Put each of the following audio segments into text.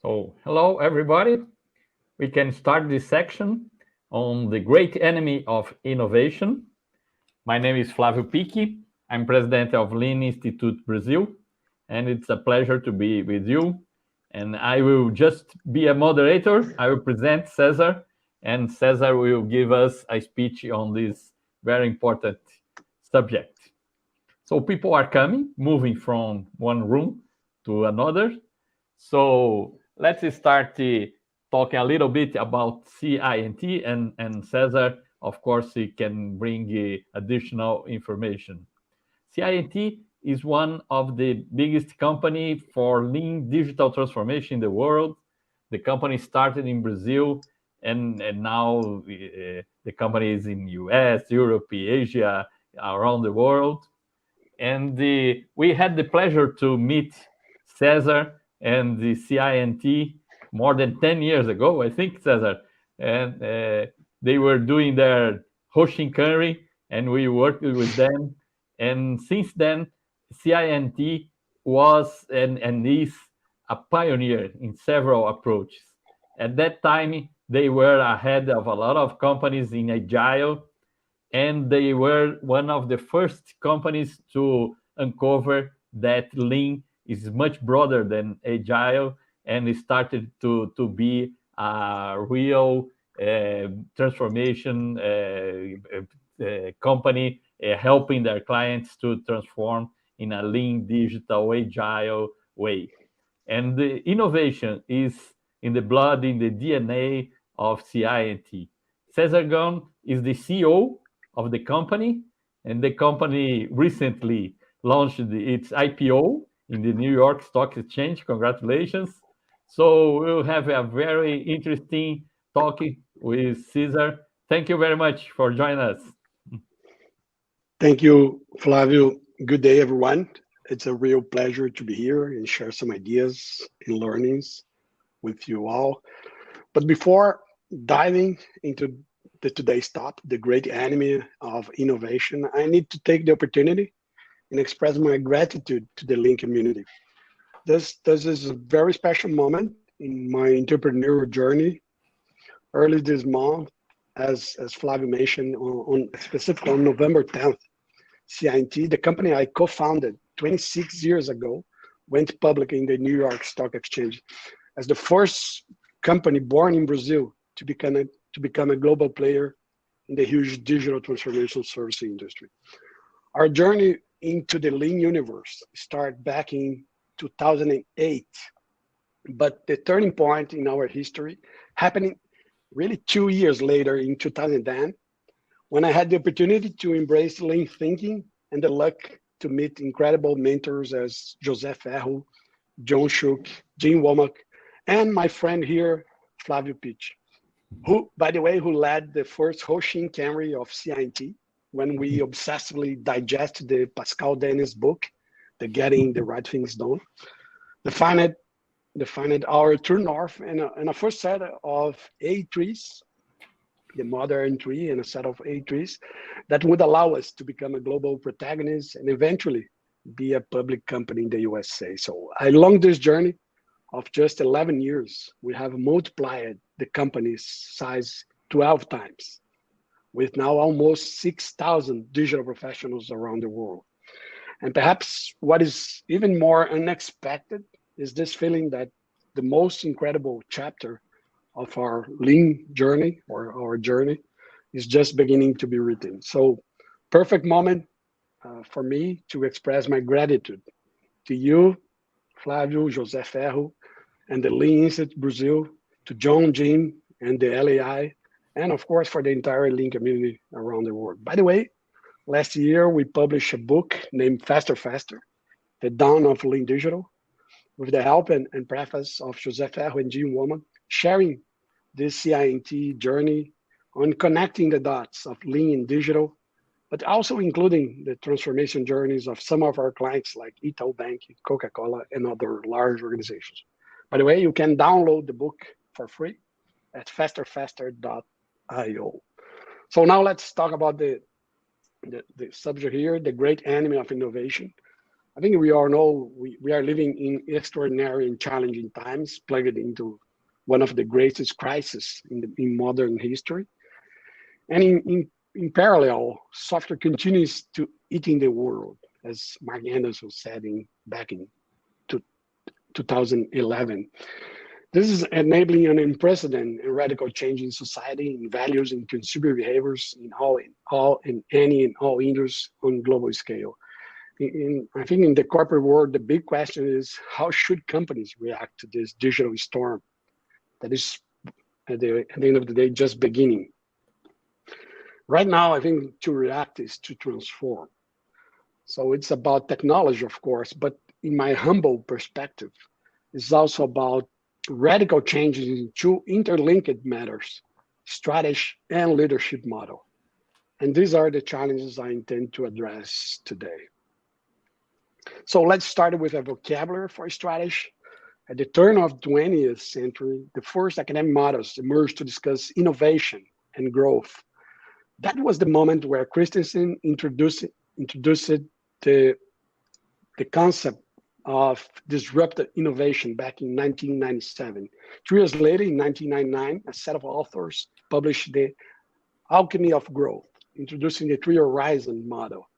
So, hello everybody. We can start this section on the great enemy of innovation. My name is Flávio Pichi. I'm president of Lean Institute Brazil, and it's a pleasure to be with you. And I will just be a moderator. I will present Cesar, and Cesar will give us a speech on this very important subject. So people are coming, moving from one room to another. So let's start talking a little bit about CINT, and Cesar, of course, he can bring additional information. CINT is one of the biggest company for lean digital transformation in the world. The company started in Brazil, and now the company is in US, Europe, Asia, around the world. And we had the pleasure to meet Cesar and the CINT more than 10 years ago, I think, Cesar. And they were doing their Hoshin curry, and we worked with them. And since then, CINT was and is a pioneer in several approaches. At that time, they were ahead of a lot of companies in agile, and they were one of the first companies to uncover that lean is much broader than agile, and it started to be a real transformation company, helping their clients to transform in a lean, digital, agile way. And the innovation is in the blood, in the DNA of CINT. Cesar Gon is the CEO of the company, and the company recently launched its IPO in the New York Stock Exchange. Congratulations. So we'll have a very interesting talk with Cesar. Thank you very much for joining us. Thank you, Flavio. Good day, everyone. It's a real pleasure to be here and share some ideas and learnings with you all. But before diving into today's topic, the great enemy of innovation, I need to take the opportunity and express my gratitude to the Lean community. This is a very special moment in my entrepreneurial journey. Early this month, as Flavio mentioned, specifically on November 10th, CINT, the company I co-founded 26 years ago, went public in the New York Stock Exchange as the first company born in Brazil to become a global player in the huge digital transformation service industry. Our journey into the Lean universe started back in 2008, but the turning point in our history happening really 2 years later in 2010, when I had the opportunity to embrace Lean thinking and the luck to meet incredible mentors as José Ferro, John Shook, Jim Womack, and my friend here, Flávio Pichi, who, by the way, who led the first Hoshin Camry of CINT when we obsessively digested the Pascal Dennis book, The Getting the Right Things Done, defined our true north and a first set of A3s, the modern tree and a set of A3s that would allow us to become a global protagonist and eventually be a public company in the USA. So along this journey of just 11 years, we have multiplied the company's size 12 times, with now almost 6,000 digital professionals around the world. And perhaps what is even more unexpected is this feeling that the most incredible chapter of our Lean journey or our journey is just beginning to be written. So perfect moment for me to express my gratitude to you, Flávio, José Ferro, and the Lean Institute Brazil, to John, Jim, and the LAI, and of course for the entire Lean community around the world. By the way, last year we published a book named Faster, Faster, The Dawn of Lean Digital, with the help and preface of José Ferro and Jim Womack, sharing this CINT journey on connecting the dots of Lean and digital, but also including the transformation journeys of some of our clients like Itaú Bank, Coca-Cola, and other large organizations. By the way, you can download the book for free at fasterfaster.io. So now let's talk about the subject here, the great enemy of innovation. I think we all know we are living in extraordinary and challenging times, plugged into one of the greatest crises in modern history. And in parallel, software continues to eat in the world, as Mark Anderson said back in 2011. This is enabling an unprecedented and radical change in society, in values, in consumer behaviors, in all industries on global scale. I think in the corporate world, the big question is how should companies react to this digital storm that is, at the end of the day, just beginning. Right now, I think to react is to transform. So it's about technology, of course, but in my humble perspective, it's also about radical changes in two interlinked matters, strategy and leadership model. And these are the challenges I intend to address today. So let's start with a vocabulary for strategy. At the turn of the 20th century, the first academic models emerged to discuss innovation and growth. That was the moment where Christensen introduced the concept of disruptive innovation back in 1997. 3 years later, in 1999, a set of authors published The Alchemy of Growth, introducing the three horizon model.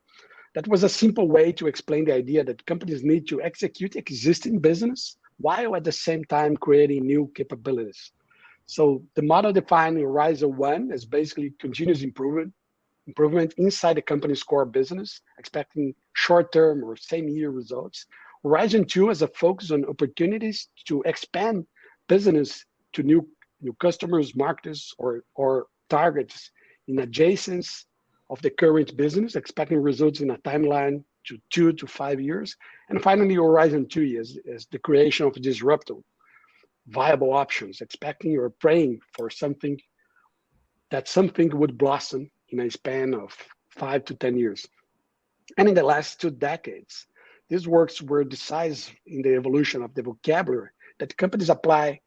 That was a simple way to explain the idea that companies need to execute existing business while at the same time creating new capabilities. So the model defined Horizon 1 as basically continuous improvement inside the company's core business, expecting short-term or same-year results. Horizon 2 as a focus on opportunities to expand business to new customers, markets, or targets in adjacence of the current business, expecting results in a timeline to 2 to 5 years. And finally, Horizon 2 is the creation of disruptive, viable options, expecting or praying for something would blossom in a span of 5 to 10 years. And in the last 2 decades, these works were decisive in the evolution of the vocabulary that companies apply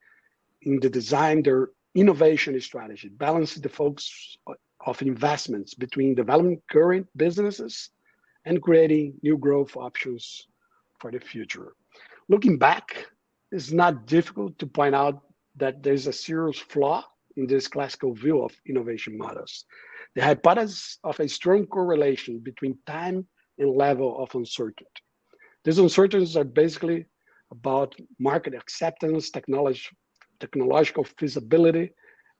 in the design their innovation strategy, balance the focus of investments between developing current businesses and creating new growth options for the future. Looking back, it's not difficult to point out that there's a serious flaw in this classical view of innovation models. The hypothesis of a strong correlation between time and level of uncertainty. These uncertainties are basically about market acceptance, technological feasibility,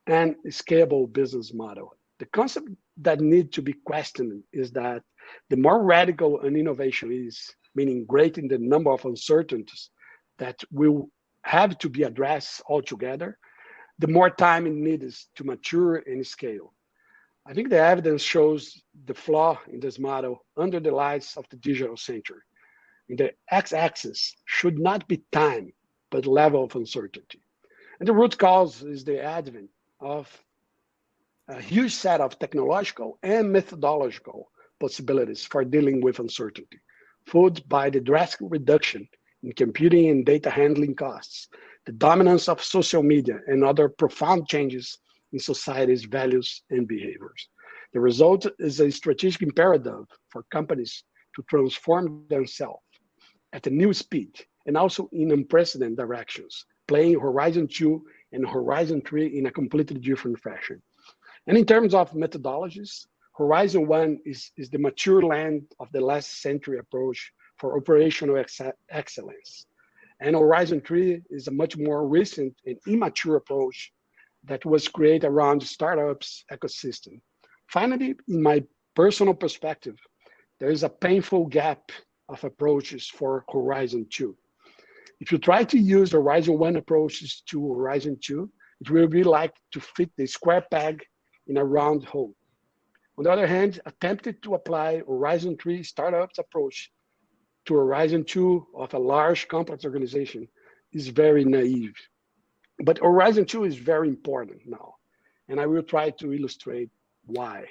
and scalable business model. The concept that needs to be questioned is that the more radical an innovation is, meaning greater the number of uncertainties that will have to be addressed altogether, the more time it needs to mature and scale. I think the evidence shows the flaw in this model under the lights of the digital century. In the x-axis should not be time, but level of uncertainty. And the root cause is the advent of a huge set of technological and methodological possibilities for dealing with uncertainty, fueled by the drastic reduction in computing and data handling costs, the dominance of social media, and other profound changes in society's values and behaviors. The result is a strategic imperative for companies to transform themselves at a new speed and also in unprecedented directions, playing Horizon 2 and Horizon 3 in a completely different fashion. And in terms of methodologies, Horizon 1 is the mature land of the last century approach for operational excellence. And Horizon 3 is a much more recent and immature approach that was created around the startups ecosystem. Finally, in my personal perspective, there is a painful gap of approaches for Horizon 2. If you try to use Horizon 1 approaches to Horizon 2, it will be like to fit the square peg in a round hole. On the other hand, attempted to apply Horizon 3 startups approach to Horizon 2 of a large, complex organization is very naive. But Horizon 2 is very important now, and I will try to illustrate why.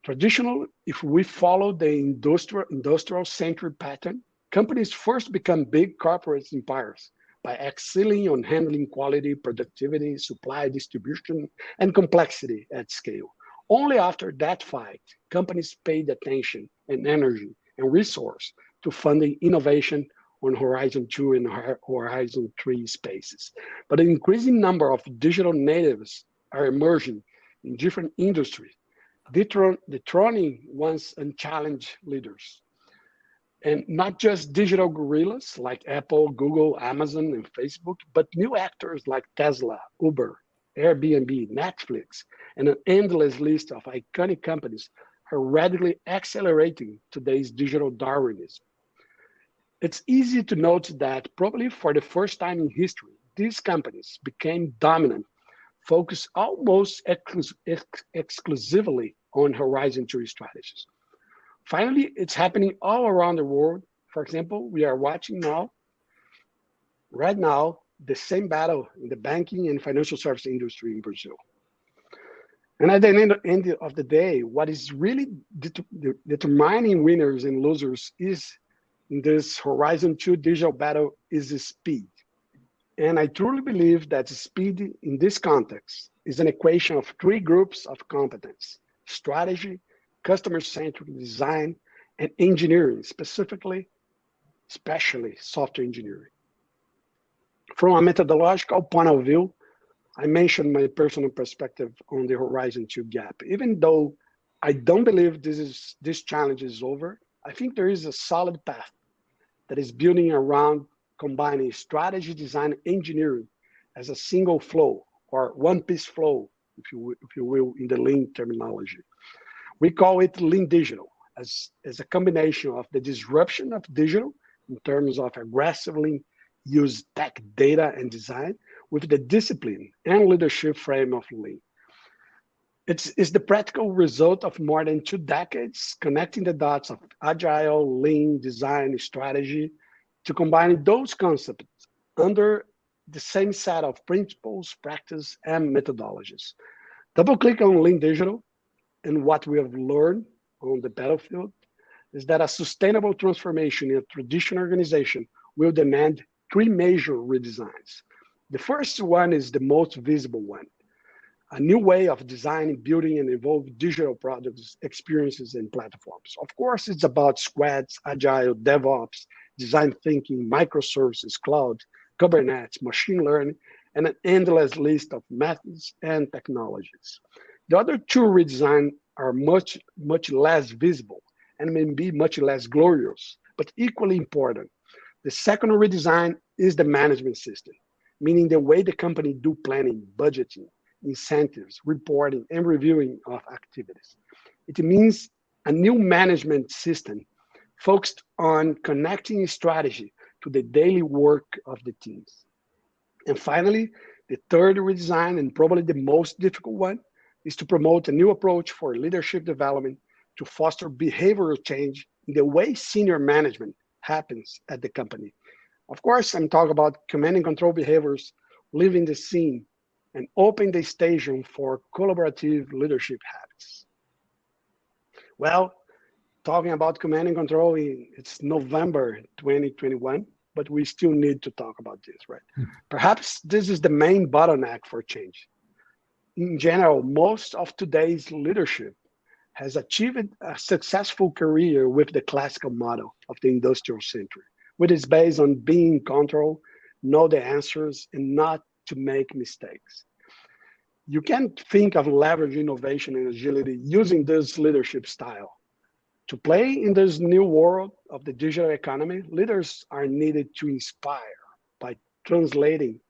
Traditionally, if we follow the industrial century pattern, companies first become big corporate empires by excelling on handling quality, productivity, supply, distribution, and complexity at scale. Only after that fight, companies paid attention and energy and resource to funding innovation on Horizon 2 and Horizon 3 spaces. But an increasing number of digital natives are emerging in different industries, dethroning once unchallenged leaders. And not just digital gorillas like Apple, Google, Amazon, and Facebook, but new actors like Tesla, Uber, Airbnb, Netflix, and an endless list of iconic companies are radically accelerating today's digital Darwinism. It's easy to note that probably for the first time in history, these companies became dominant, focused almost exclusively on Horizon 2 strategies. Finally, it's happening all around the world. For example, we are watching right now, the same battle in the banking and financial service industry in Brazil. And at the end of the day, what is really determining winners and losers is in this Horizon 2 digital battle is the speed. And I truly believe that speed in this context is an equation of three groups of competence: strategy, customer-centric design, and engineering, especially software engineering. From a methodological point of view, I mentioned my personal perspective on the Horizon 2 gap. Even though I don't believe this challenge is over, I think there is a solid path that is building around combining strategy, design, engineering as a single flow, or one-piece flow, if you will, in the lean terminology. We call it lean digital, as a combination of the disruption of digital in terms of aggressively use tech, data, and design with the discipline and leadership frame of lean. It's the practical result of more than 2 decades connecting the dots of agile, lean, design, strategy to combine those concepts under the same set of principles, practice, and methodologies. Double click on lean digital, and what we have learned on the battlefield is that a sustainable transformation in a traditional organization will demand 3 major redesigns. The first one is the most visible one: a new way of designing, building, and evolving digital products, experiences, and platforms. Of course, it's about squads, agile, DevOps, design thinking, microservices, cloud, Kubernetes, machine learning, and an endless list of methods and technologies. The other 2 redesigns are much less visible and may be much less glorious, but equally important. The second redesign is the management system, meaning the way the company do planning, budgeting, incentives, reporting, and reviewing of activities. It means a new management system focused on connecting strategy to the daily work of the teams. And finally, the third redesign, and probably the most difficult one, is to promote a new approach for leadership development to foster behavioral change in the way senior management happens at the company. Of course, I'm talking about command and control behaviors, leaving the scene, and open the station for collaborative leadership habits. Well, talking about command and control, it's November 2021, but we still need to talk about this, right? Perhaps this is the main bottleneck for change. In general, most of today's leadership has achieved a successful career with the classical model of the industrial century, which is based on being in control, know the answers, and not to make mistakes. You can think of leverage innovation and agility using this leadership style. To play in this new world of the digital economy, leaders are needed to inspire by translating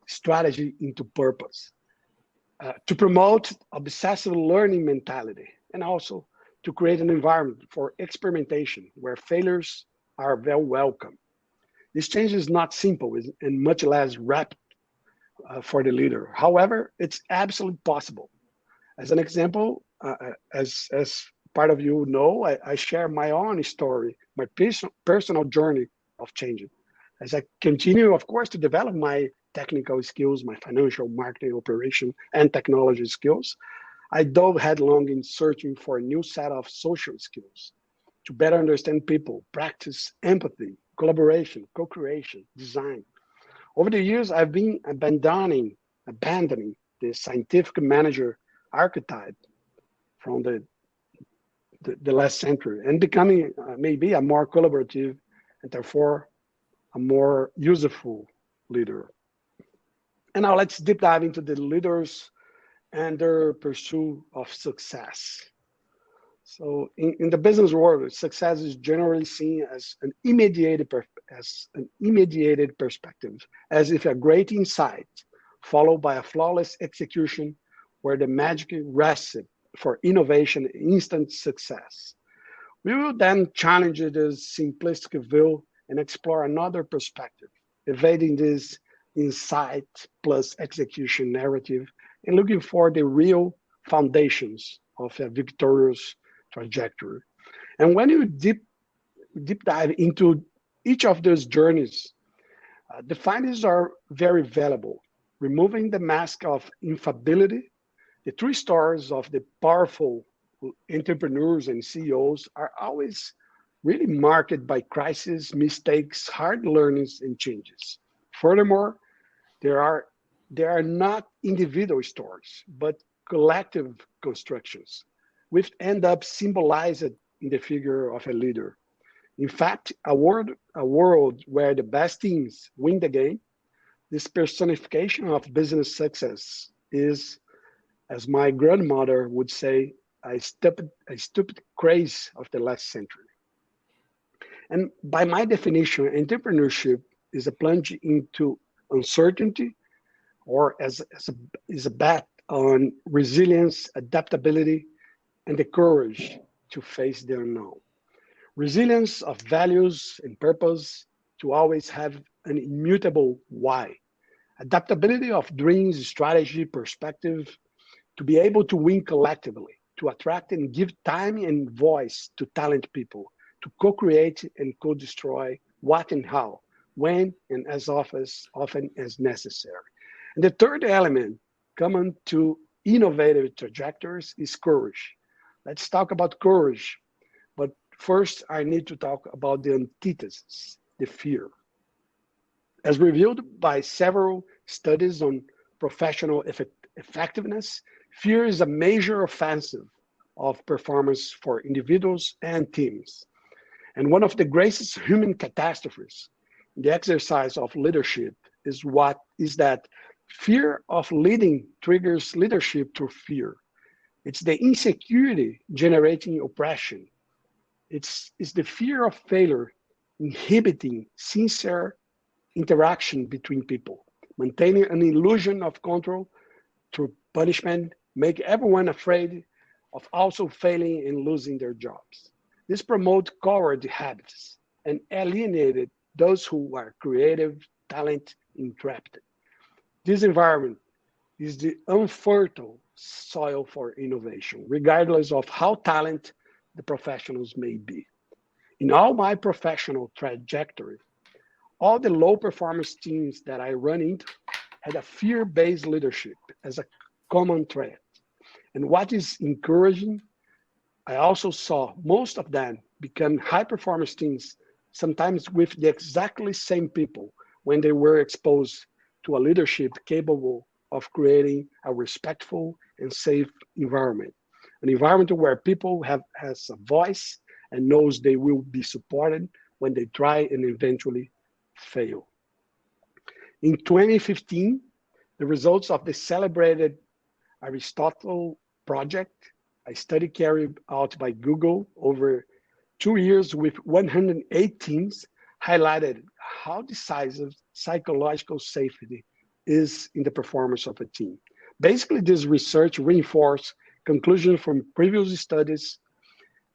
strategy into purpose, to promote obsessive learning mentality, and also to create an environment for experimentation where failures are well welcome. This change is not simple and much less rapid for the leader. However, it's absolutely possible. As an example, as part of you know, I share my own story, my personal journey of changing. As I continue, of course, to develop my technical skills, my financial, marketing, operation, and technology skills, I dove headlong in searching for a new set of social skills to better understand people, practice empathy, collaboration, co-creation, design. Over the years, I've been abandoning the scientific manager archetype from the the last century, and becoming maybe a more collaborative and therefore a more useful leader. And now let's deep dive into the leaders and their pursuit of success. So in the business world, success is generally seen as an immediate perspective, as if a great insight followed by a flawless execution where the magic rests for innovation and instant success. We will then challenge this simplistic view and explore another perspective, evading this insight plus execution narrative and looking for the real foundations of a victorious trajectory. And when you deep dive into each of those journeys, the findings are very valuable. Removing the mask of infallibility, the three stars of the powerful entrepreneurs and CEOs are always really marked by crises, mistakes, hard learnings, and changes. Furthermore, they are not individual stories, but collective constructions, which end up symbolized in the figure of a leader. In fact, a world where the best teams win the game, this personification of business success is, as my grandmother would say, a stupid craze of the last century. And by my definition, entrepreneurship is a plunge into uncertainty, or is a bet on resilience, adaptability, and the courage to face the unknown. Resilience of values and purpose, to always have an immutable why. Adaptability of dreams, strategy, perspective, to be able to win collectively, to attract and give time and voice to talent people, to co-create and co-destroy what and how, when and as often as necessary. And the third element common to innovative trajectories is courage. Let's talk about courage. But first, I need to talk about the antithesis, the fear. As revealed by several studies on professional effectiveness, fear is a major offensive of performance for individuals and teams. And one of the greatest human catastrophes in the exercise of leadership is that fear of leading triggers leadership through fear. It's the insecurity generating oppression. It's the fear of failure inhibiting sincere interaction between people, maintaining an illusion of control through punishment, make everyone afraid of also failing and losing their jobs. This promotes coward habits and alienated those who are creative, talent, entrapped. This environment is the unfertile soil for innovation, regardless of how talented the professionals may be. In all my professional trajectory, all the low performance teams that I run into had a fear-based leadership as a common thread. And what is encouraging, I also saw most of them become high performance teams, sometimes with the exactly same people when they were exposed to a leadership capable of creating a respectful and safe environment, an environment where people has a voice and knows they will be supported when they try and eventually fail. In 2015, the results of the celebrated Aristotle project, a study carried out by Google over 2 years with 108 teams, highlighted how decisive psychological safety is in the performance of a team. Basically, this research reinforced conclusions from previous studies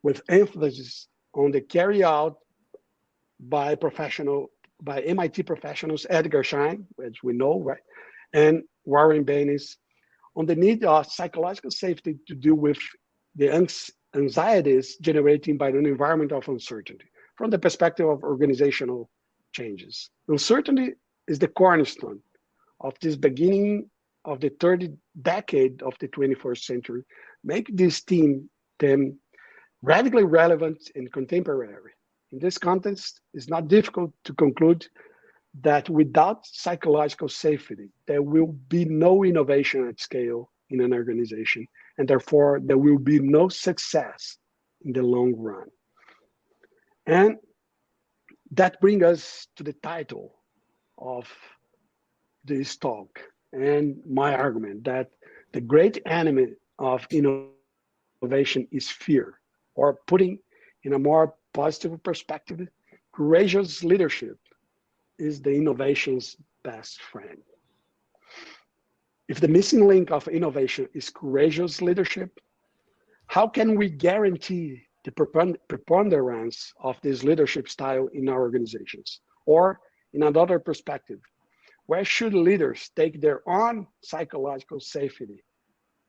with emphasis on the carry out by MIT professionals Edgar Schein, which we know, right, and Warren Bennis, on the need of psychological safety to deal with the anxieties generated by an environment of uncertainty from the perspective of organizational changes. Uncertainty is the cornerstone of this beginning of the third decade of the 21st century, make this theme radically relevant and contemporary. In this context, it's not difficult to conclude that without psychological safety, there will be no innovation at scale in an organization, and therefore there will be no success in the long run. And that brings us to the title of this talk and my argument that the great enemy of innovation is fear, or putting in a more positive perspective, courageous leadership is the innovation's best friend. If the missing link of innovation is courageous leadership, how can we guarantee the preponderance of this leadership style in our organizations? Or, in another perspective, where should leaders take their own psychological safety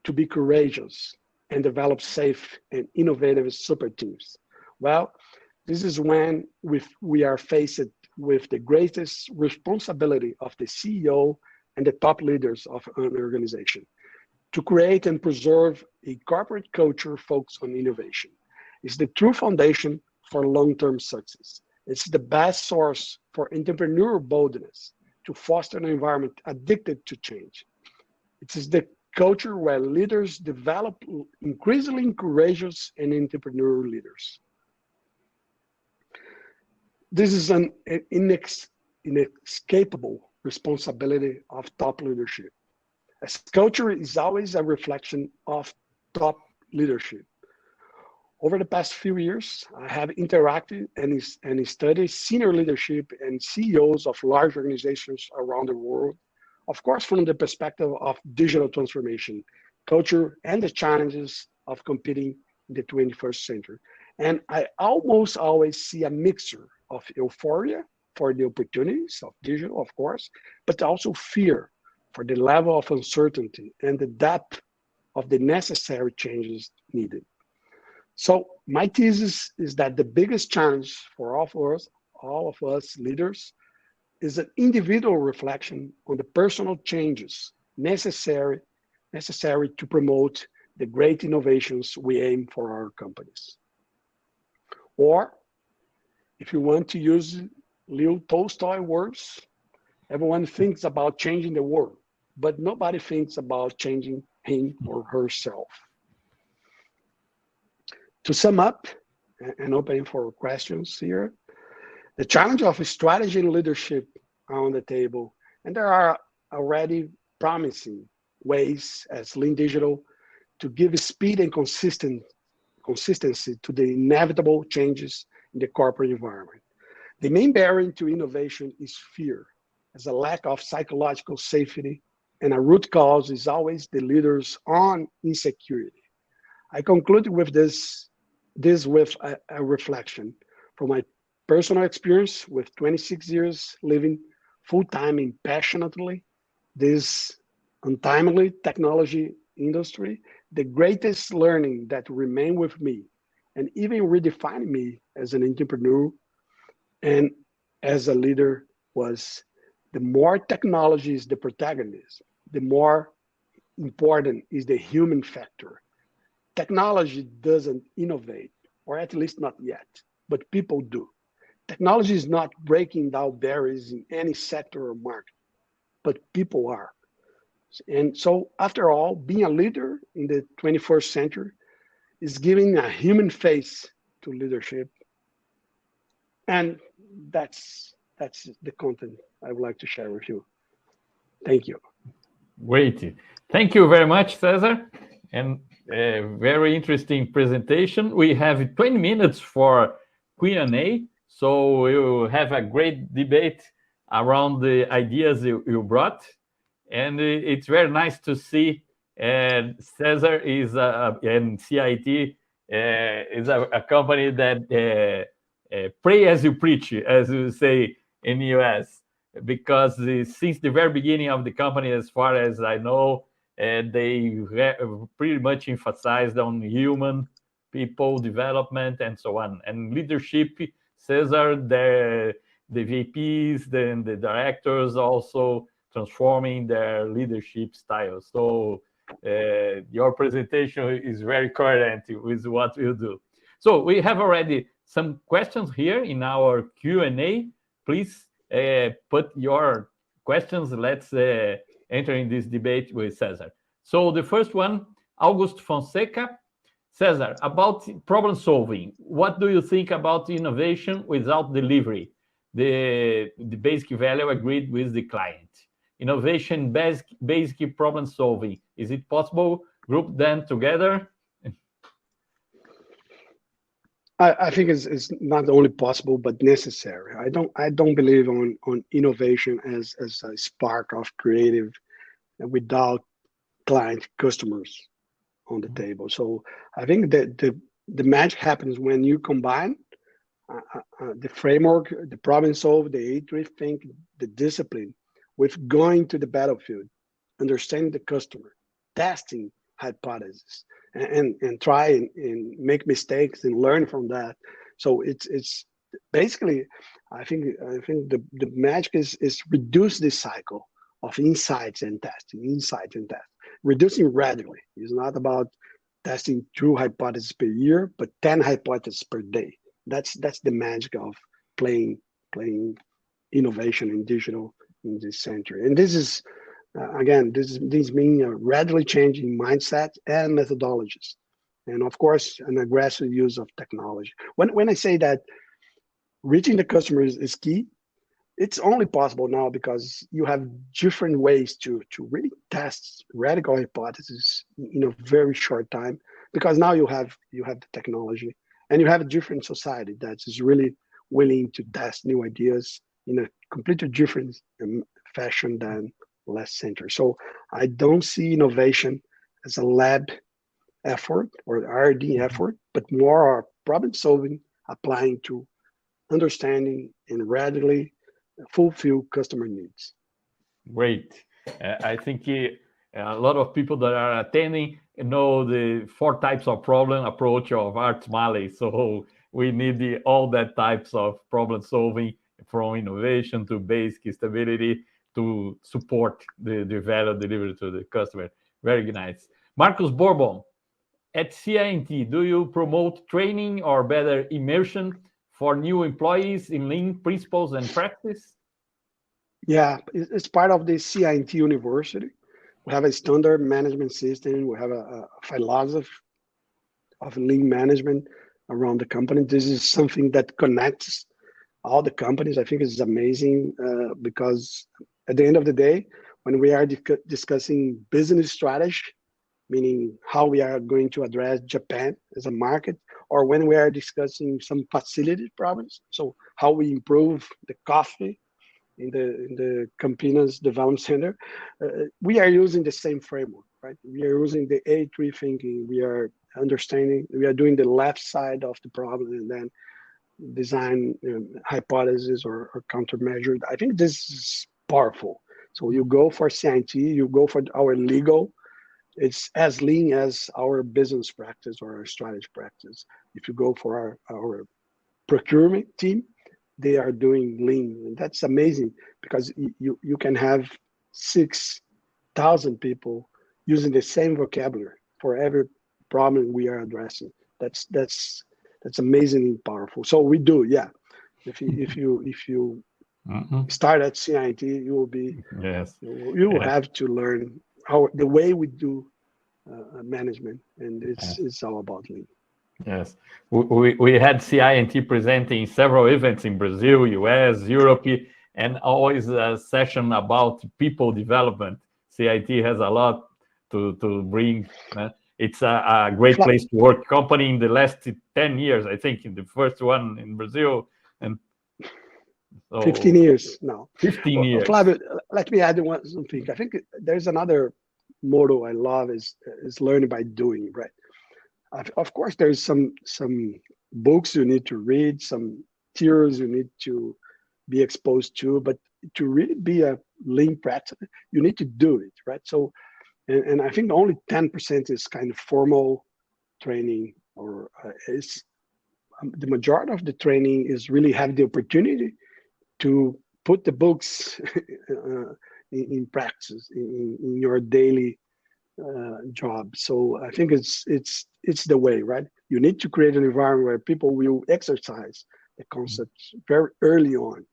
to be courageous and develop safe and innovative super teams? Well, this is when we are faced with the greatest responsibility of the CEO and the top leaders of an organization to create and preserve a corporate culture focused on innovation. It's the true foundation for long-term success. It's the best source for entrepreneurial boldness to foster an environment addicted to change. It is the culture where leaders develop increasingly courageous and entrepreneurial leaders. This is an inescapable responsibility of top leadership, as culture is always a reflection of top leadership. Over the past few years, I have interacted and studied senior leadership and CEOs of large organizations around the world, of course, from the perspective of digital transformation, culture, and the challenges of competing in the 21st century. And I almost always see a mixture of euphoria for the opportunities of digital, of course, but also fear for the level of uncertainty and the depth of the necessary changes needed. So my thesis is that the biggest challenge for all of us leaders, is an individual reflection on the personal changes necessary to promote the great innovations we aim for our companies. Or, if you want to use Leo Tolstoy words, everyone thinks about changing the world, but nobody thinks about changing him or herself. To sum up, and opening for questions here, the challenge of strategy and leadership are on the table, and there are already promising ways as Lean Digital to give speed and consistency to the inevitable changes in the corporate environment. The main barrier to innovation is fear, as a lack of psychological safety, and a root cause is always the leader's own insecurity. I conclude with this with a reflection from my personal experience with 26 years living full-time and passionately this untimely technology industry. The greatest learning that remained with me and even redefined me as an entrepreneur and as a leader was the more technology is the protagonist, the more important is the human factor. Technology doesn't innovate, or at least not yet, but people do. Technology is not breaking down barriers in any sector or market, but people are. And so, after all, being a leader in the 21st century is giving a human face to leadership. And that's the content I would like to share with you. Thank you. Great. Thank you very much, Cesar. And a very interesting presentation. We have 20 minutes for Q&A, so we'll have a great debate around the ideas you brought. And it's very nice to see Cesar is and CIT is a company that pray as you preach, as you say in the US, because since the very beginning of the company, as far as I know, they pretty much emphasized on human people development and so on. And leadership, Cesar, the VPs, then the directors also transforming their leadership style. So your presentation is very coherent with what you do. So we have already some questions here in our Q&A. Please put your questions. Let's enter in this debate with Cesar. So the first one, August Fonseca, Cesar, about problem solving, what do you think about innovation without delivery? The basic value agreed with the client. Innovation, basic problem solving. Is it possible? Group them together? I think it's not only possible but necessary. I don't believe on innovation as a spark of creative without client customers on the table. So I think that the magic happens when you combine the framework, the problem solve, the A3 think, the discipline with going to the battlefield, understanding the customer, testing hypotheses, and try and make mistakes and learn from that. So it's basically I think the magic is reduce this cycle of insights and test, reducing radically. It's not about testing 2 hypotheses per year, but 10 hypotheses per day. That's the magic of playing innovation in digital in this century. And this is again, this means a radically changing mindset and methodologies, and of course, an aggressive use of technology. When I say that reaching the customer is key, it's only possible now because you have different ways to really test radical hypotheses in a very short time. Because now you have the technology, and you have a different society that is really willing to test new ideas in a completely different fashion than last century. So I don't see innovation as a lab effort or R&D effort, but more problem solving, applying to understanding and radically fulfill customer needs. Great. I think a lot of people that are attending know the 4 types of problem approach of Art Malley. So we need all that types of problem solving, from innovation to basic stability to support the value delivered to the customer. Very nice. Marcus Bourbon, at CI&T, do you promote training or better immersion for new employees in lean principles and practice? Yeah, it's part of the CI&T University. We have a standard management system. We have a philosophy of lean management around the company. This is something that connects all the companies. I think it's amazing because at the end of the day, when we are discussing business strategy, meaning how we are going to address Japan as a market, or when we are discussing some facility problems, so how we improve the coffee in the Campinas Development Center, we are using the same framework, right? We are using the A3 thinking. We are understanding. We are doing the left side of the problem and then design hypothesis or countermeasure. I think this is powerful. So you go for CI&T, you go for our legal. It's as lean as our business practice or our strategy practice. If you go for our procurement team, they are doing lean. And that's amazing because you can have 6,000 people using the same vocabulary for every problem we are addressing. That's amazingly powerful. So we do, yeah. If you start at CI&T, you will be you will have to learn the way we do management, and it's all about lean. Yes, we had CI&T presenting several events in Brazil, US, Europe, and always a session about people development. CI&T has a lot to bring. It's a great place to work. Company in the last 10 years, I think, in the first one in Brazil, and so 15 years now. 15 years. Flavio, let me add something. I think there's another motto I love is learning by doing, right? Of course, there's some books you need to read, some theories you need to be exposed to, but to really be a lean practice, you need to do it, right? So, and I think only 10% is kind of formal training, or is the majority of the training is really have the opportunity to put the books in practice in your daily job. So I think it's the way, right? You need to create an environment where people will exercise the concepts very early on,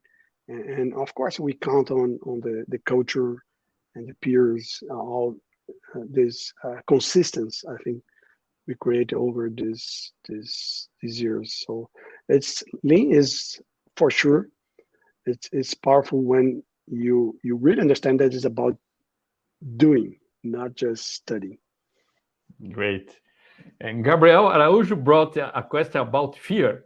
and of course we count on the culture and the peers, all this consistency. I think we create over these years. So it's lean is for sure. It's powerful when you really understand that it's about doing, not just studying. Great. And Gabriel Araújo brought a question about fear,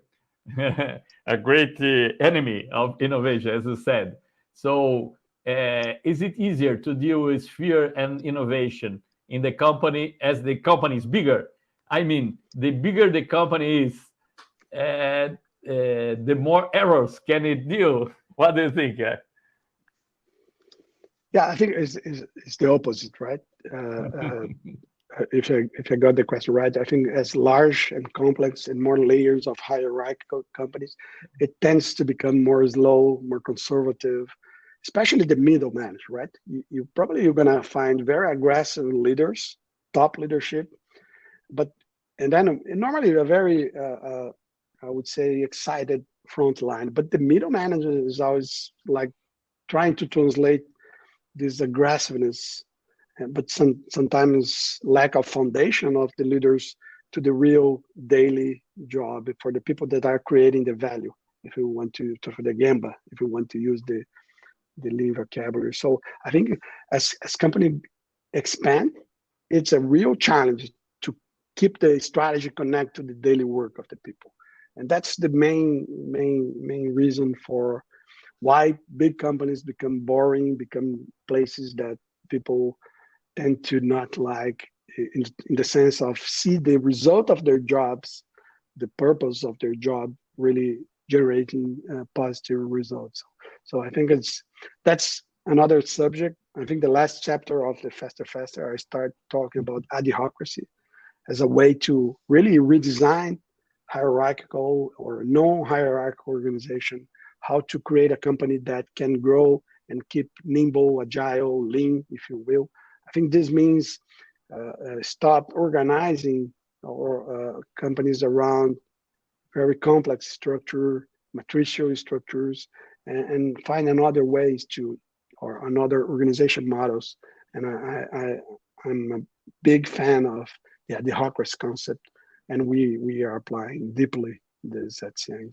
a great enemy of innovation, as you said. So, is it easier to deal with fear and innovation in the company as the company is bigger? I mean, the bigger the company is, the more errors can it deal? What do you think? Yeah, I think it's the opposite, right? If I got the question right, I think as large and complex and more layers of hierarchical companies, it tends to become more slow, more conservative, especially the middle managers, right? You're gonna find very aggressive leaders, top leadership, but and then normally a very I would say excited front line, but the middle manager is always like trying to translate this aggressiveness, but sometimes lack of foundation of the leaders to the real daily job for the people that are creating the value. If we want to for the Gamba, if we want to use the lean vocabulary. So I think as company expand, it's a real challenge to keep the strategy connect to the daily work of the people, and that's the main reason for why big companies become boring, become places that people tend to not like in the sense of see the result of their jobs, the purpose of their job really generating positive results. So I think that's another subject. I think the last chapter of the Faster, I start talking about adhocracy as a way to really redesign hierarchical or non-hierarchical organization, how to create a company that can grow and keep nimble, agile, lean, if you will. I think this means stop organizing or companies around very complex structure, matricial structures, and find another ways to, or another organization models. And I'm a big fan of the adhocracy concept, and we are applying deeply this at CING.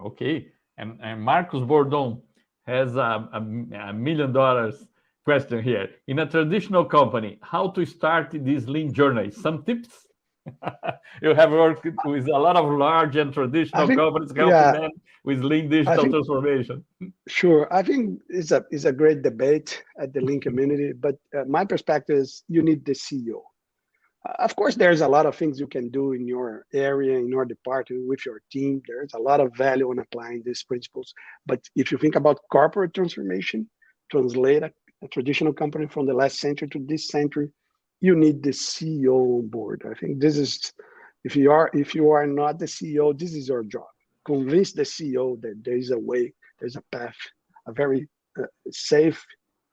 Okay. And Marcos Bordon has $1 million question here. In a traditional company, how to start this lean journey? Some tips? You have worked with a lot of large and traditional companies, helping them with lean digital transformation. Sure, I think it's a great debate at the lean community, but my perspective is you need the CEO. Of course, there's a lot of things you can do in your area, in your department, with your team. There's a lot of value in applying these principles. But if you think about corporate transformation, translate a traditional company from the last century to this century, you need the CEO on board. I think this is, if you are not the CEO, this is your job. Convince the CEO that there is a way, there's a path, a very safe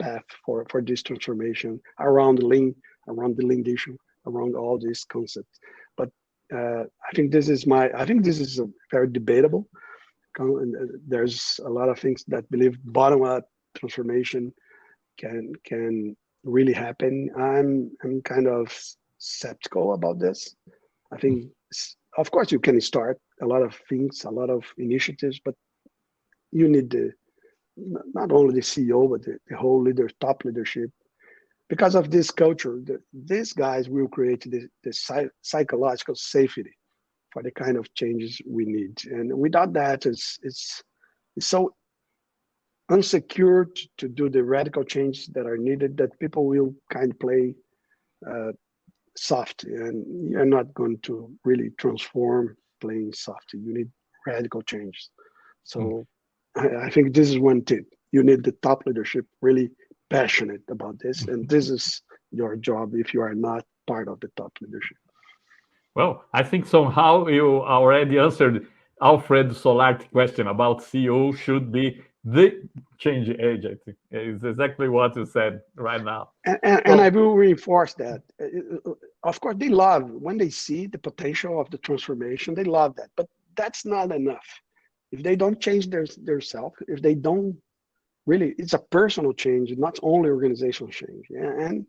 path for this transformation around lean, around the lean issue, around all these concepts. But I think this is a very debatable. There's a lot of things that believe bottom-up transformation can really happen. I'm kind of skeptical about this. I think, of course, you can start a lot of things, a lot of initiatives, but you need not only the CEO, but the whole top leadership. Because of this culture, these guys will create the psychological safety for the kind of changes we need. And without that, it's so unsecure to do the radical changes that are needed that people will kind of play soft, and you're not going to really transform playing soft. You need radical changes. So I think this is one tip. You need the top leadership really passionate about this, and this is your job if you are not part of the top leadership. Well, I think somehow you already answered Alfred Solart's question about CEO should be the change agent. It's exactly what you said right now. And I will reinforce that. Of course, they love when they see the potential of the transformation. They love that, but that's not enough. If they don't change their self, if they don't really, it's a personal change, not only organizational change. And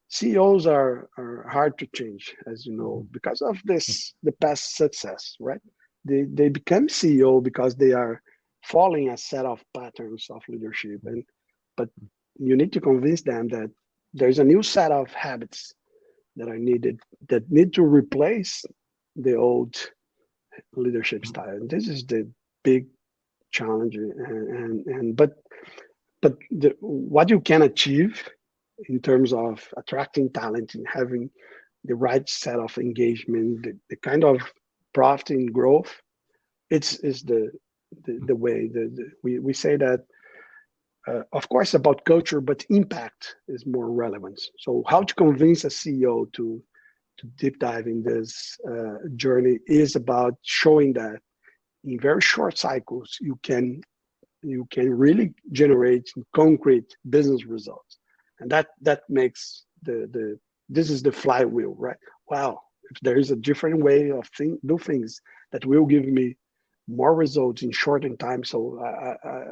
CEOs are hard to change, as you know, because of the past success, right? They become CEO because they are following a set of patterns of leadership, but you need to convince them that there's a new set of habits that are needed that need to replace the old leadership style. And this is the big challenge, but what you can achieve in terms of attracting talent and having the right set of engagement, the kind of profit and growth, is the way. We say that, of course, about culture, but impact is more relevant. So how to convince a CEO to deep dive in this journey is about showing that in very short cycles you can really generate concrete business results, and that makes the this is the flywheel, right? Wow, if there is a different way of do things that will give me more results in shortened time, so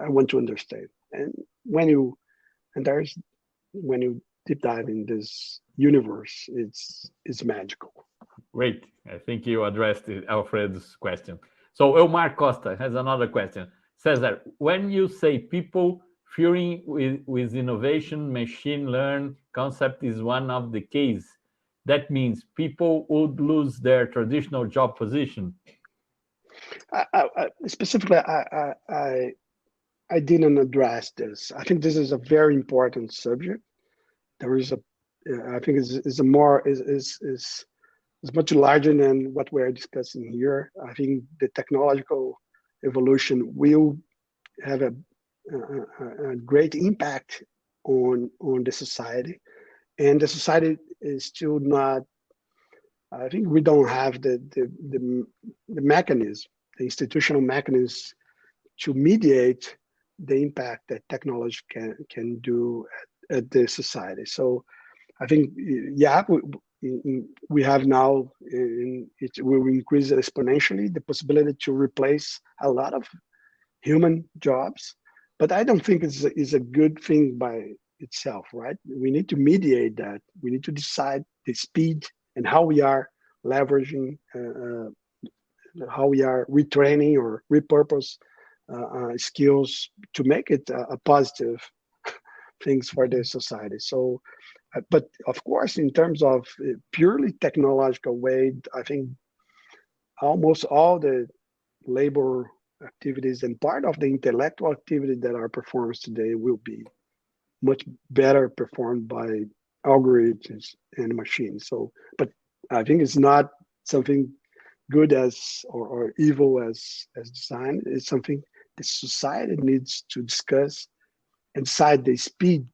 I want to understand. And when you and there's when you deep dive in this universe, it's magical. Great. I think you addressed Alfred's question. So Elmar Costa has another question. Says that when you say people fearing with innovation, machine learn concept is one of the case, that means people would lose their traditional job position. Specifically, I didn't address this. I think this is a very important subject. There is a, I think is a more is much larger than what we're discussing here. I think the technological evolution will have a great impact on the society, and the society is still not. I think we don't have the mechanism, the institutional mechanism to mediate the impact that technology can do at the society. So I think, yeah, we have now, it will increase exponentially the possibility to replace a lot of human jobs, but I don't think it's a good thing by itself, right? We need to mediate that. We need to decide the speed and how we are leveraging, how we are retraining or repurpose skills to make it a positive things for the society. So, but of course, in terms of purely technological way, I think almost all the labor activities and part of the intellectual activity that are performed today will be much better performed by algorithms and machines. So, but I think it's not something good as or evil as design. It's something the society needs to discuss and decide the speed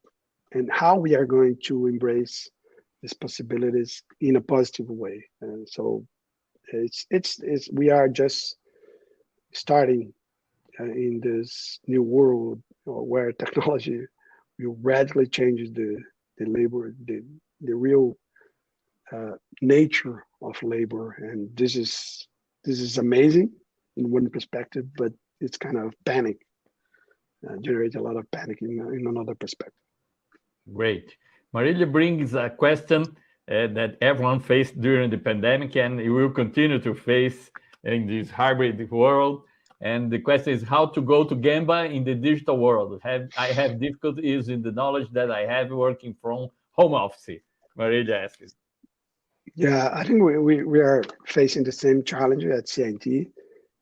and how we are going to embrace these possibilities in a positive way. And so it's we are just starting in this new world where technology will radically change the labor, the real nature of labor, and this is amazing in one perspective, but it's kind of panic, generates a lot of panic in another perspective. Great. Marilia brings a question that everyone faced during the pandemic and it will continue to face in this hybrid world. And the question is how to go to Gemba in the digital world. I have difficulties in the knowledge that I have working from home office. Marilia asks. Yeah, I think we are facing the same challenge at CINT.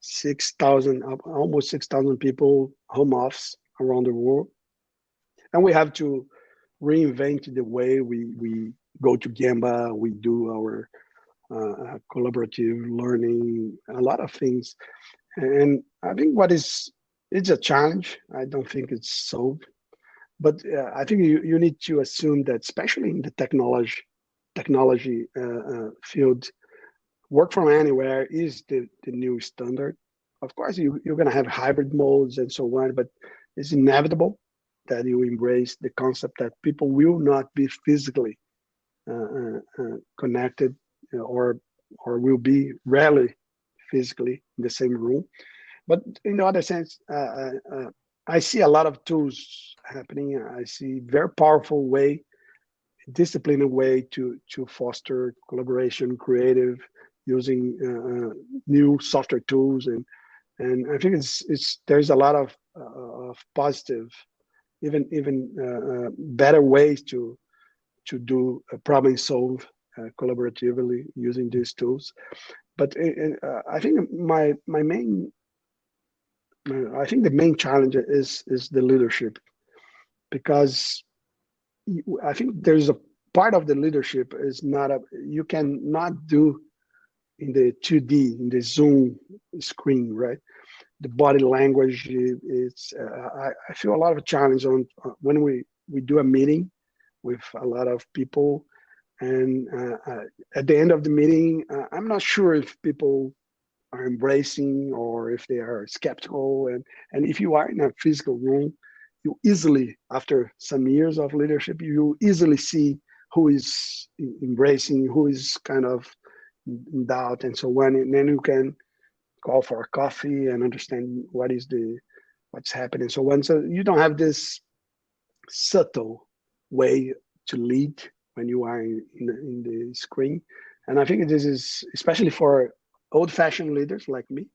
6,000, almost 6,000 people home office around the world. And we have to reinvent the way we go to Gemba, we do our collaborative learning, a lot of things. And I think it's a challenge. I don't think it's solved. But I think you need to assume that, especially in the technology field, work from anywhere is the new standard. Of course, you're going to have hybrid modes and so on, but it's inevitable that you embrace the concept that people will not be physically connected or will be rarely physically in the same room. But in the other sense, I see a lot of tools happening. I see very powerful way disciplined way to foster collaboration, creative, using new software tools, and I think it's there's a lot of positive, even better ways to do a problem solve collaboratively using these tools. But I think my main I think the main challenge is the leadership, because I think there's a part of the leadership is not a you cannot do in the 2D in the Zoom screen, right? The body language it's I feel a lot of challenge on when we do a meeting with a lot of people, and at the end of the meeting, I'm not sure if people are embracing or if they are skeptical, and if you are in a physical room, you easily, after some years of leadership, you easily see who is embracing, who is kind of in doubt, and so on, and then you can call for a coffee and understand what's happening, so on. So you don't have this subtle way to lead when you are in the screen. And I think this is especially for old-fashioned leaders like me.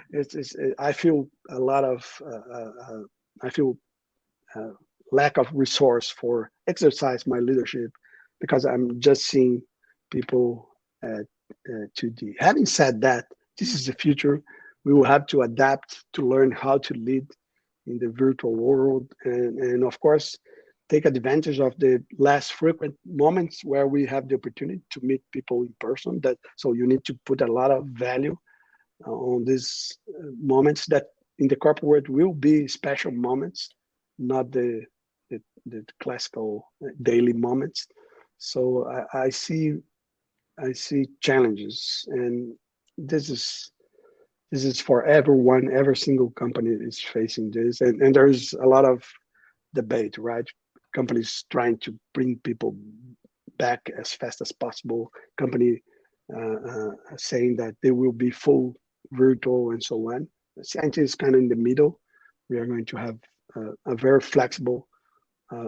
It's I feel a lot of I feel lack of resource for exercise my leadership, because I'm just seeing people at 2D. Having said that, this is the future. We will have to adapt to learn how to lead in the virtual world, and of course, take advantage of the less frequent moments where we have the opportunity to meet people in person. That so you need to put a lot of value on these moments that in the corporate world will be special moments, not the classical daily moments. So I see challenges, and this is for everyone. Every single company is facing this, and there's a lot of debate, right? Companies trying to bring people back as fast as possible. Company saying that they will be full virtual and so on. Scientists kind of in the middle. We are going to have a very flexible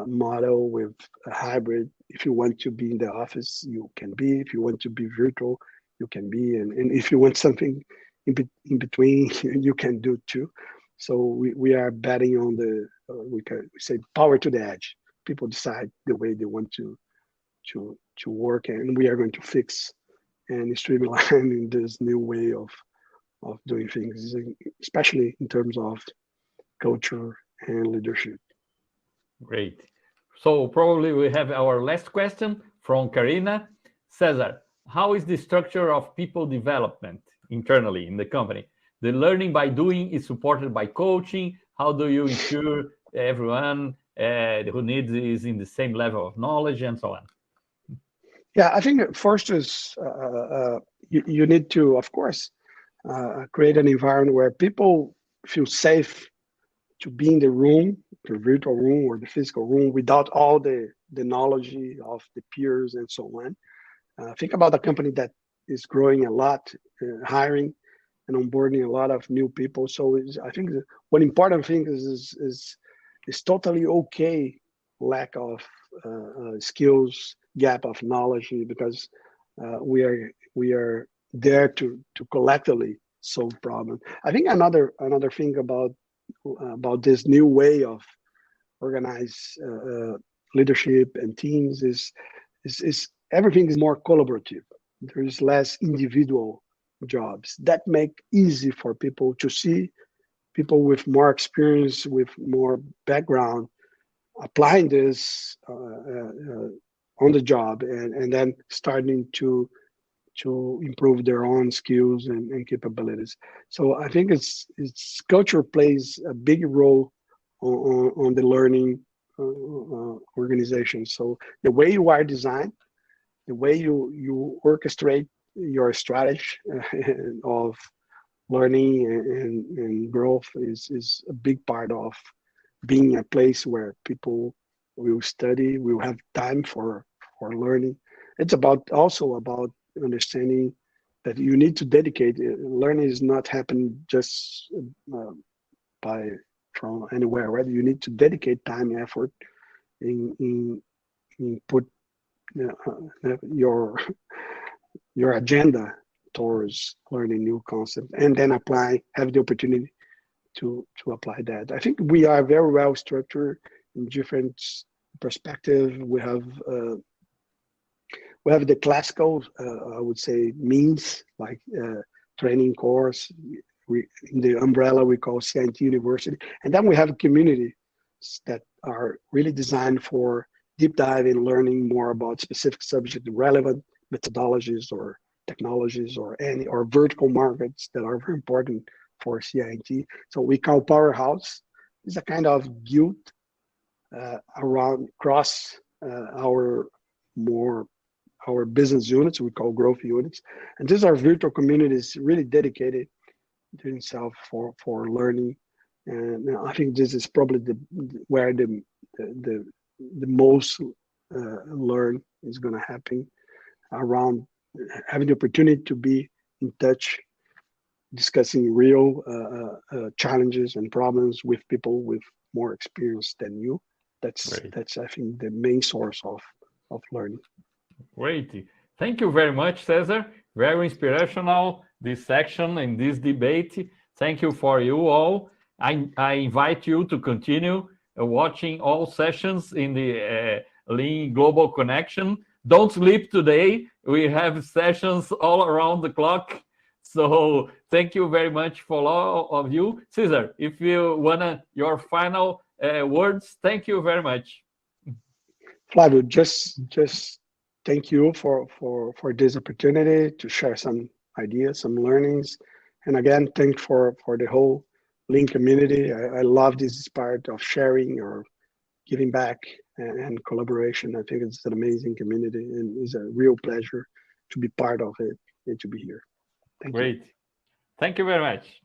model with a hybrid. If you want to be in the office, you can be. If you want to be virtual, you can be. And if you want something in between, you can do too. So we are betting on the we say power to the edge. People decide the way they want to work, and we are going to fix and streamline in this new way of doing things, especially in terms of culture and leadership. Great. So probably we have our last question from Karina. Cesar, how is the structure of people development internally in the company? The learning by doing is supported by coaching. How do you ensure everyone who needs is in the same level of knowledge and so on? Yeah, I think first is you need to, of course, create an environment where people feel safe to be in the room, the virtual room or the physical room, without all the knowledge of the peers and so on. Think about a company that is growing a lot, hiring and onboarding a lot of new people. So I think one important thing is totally okay lack of skills, gap of knowledge, because we are there to collectively solve problems. I think another thing about this new way of organize leadership and teams is everything is more collaborative. There is less individual jobs that make easy for people to see people with more experience, with more background, applying this on the job, and then starting to improve their own skills and capabilities. So I think it's culture plays a big role on the learning organization. So the way you are designed, the way you orchestrate your strategy of learning and growth is a big part of being a place where people will study, will have time for learning. It's also about understanding that you need to dedicate. Learning is not happening just by from anywhere, right? You need to dedicate time, effort in put your agenda towards learning new concepts, and then have the opportunity to apply that. I think we are very well structured in different perspectives. We have the classical, I would say, means like training course. In the umbrella we call CINT University, and then we have communities that are really designed for deep dive in learning more about specific subject relevant methodologies or technologies or vertical markets that are very important for CINT. So we call Powerhouse. It's a kind of guild around across our business units. We call growth units, and these are virtual communities really dedicated to themselves for learning. And I think this is probably where the most learn is going to happen, around having the opportunity to be in touch, discussing real challenges and problems with people with more experience than you. That's I think the main source of learning. Great. Thank you very much, Cesar. Very inspirational, this section and this debate. Thank you for you all. I invite you to continue watching all sessions in the Lean Global Connection. Don't sleep today. We have sessions all around the clock. So thank you very much for all of you. Cesar, if you want your final words, thank you very much. Flavio, just thank you for this opportunity to share some ideas, some learnings. And again, thank for the whole Lean community. I love this part of sharing or giving back and collaboration. I think it's an amazing community, and it's a real pleasure to be part of it and to be here. Thank you. Great. Thank you very much.